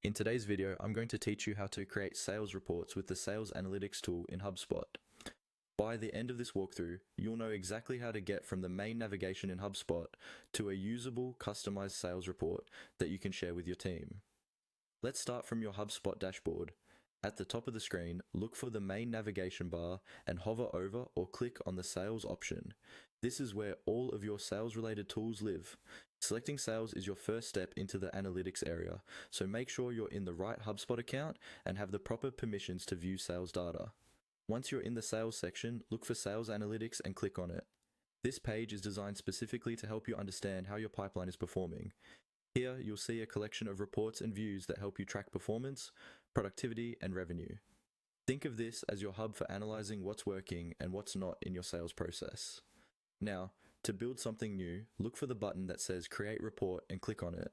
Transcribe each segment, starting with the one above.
In today's video, I'm going to teach you how to create sales reports with the Sales Analytics tool in HubSpot. By the end of this walkthrough, you'll know exactly how to get from the main navigation in HubSpot to a usable, customized sales report that you can share with your team. Let's start from your HubSpot dashboard. At the top of the screen, look for the main navigation bar and hover over or click on the Sales option. This is where all of your sales-related tools live. Selecting sales is your first step into the analytics area, so make sure you're in the right HubSpot account and have the proper permissions to view sales data. Once you're in the sales section, look for Sales Analytics and click on it. This page is designed specifically to help you understand how your pipeline is performing. Here, you'll see a collection of reports and views that help you track performance, productivity, and revenue. Think of this as your hub for analyzing what's working and what's not in your sales process. Now, to build something new, look for the button that says Create Report and click on it.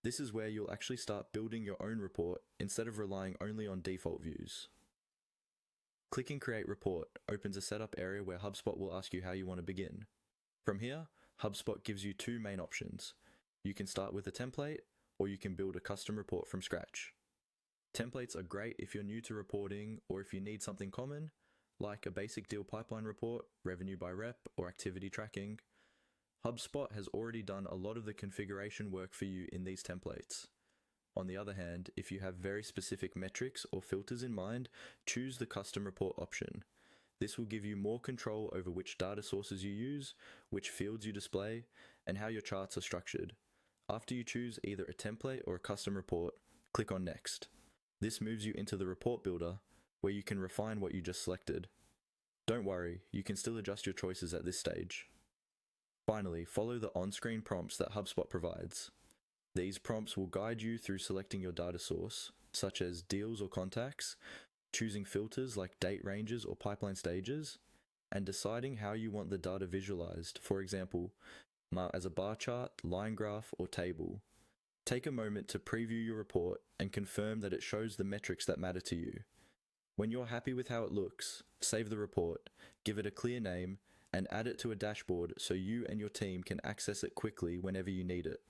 This is where you'll actually start building your own report instead of relying only on default views. Clicking Create Report opens a setup area where HubSpot will ask you how you want to begin. From here, HubSpot gives you two main options. You can start with a template, or you can build a custom report from scratch. Templates are great if you're new to reporting or if you need something common, like a basic deal pipeline report, revenue by rep, or activity tracking. HubSpot has already done a lot of the configuration work for you in these templates. On the other hand, if you have very specific metrics or filters in mind, choose the custom report option. This will give you more control over which data sources you use, which fields you display, and how your charts are structured. After you choose either a template or a custom report, click on Next. This moves you into the report builder, where you can refine what you just selected. Don't worry, you can still adjust your choices at this stage. Finally, follow the on-screen prompts that HubSpot provides. These prompts will guide you through selecting your data source, such as deals or contacts, choosing filters like date ranges or pipeline stages, and deciding how you want the data visualized, for example, as a bar chart, line graph, or table. Take a moment to preview your report and confirm that it shows the metrics that matter to you. When you're happy with how it looks, save the report, give it a clear name, and add it to a dashboard so you and your team can access it quickly whenever you need it.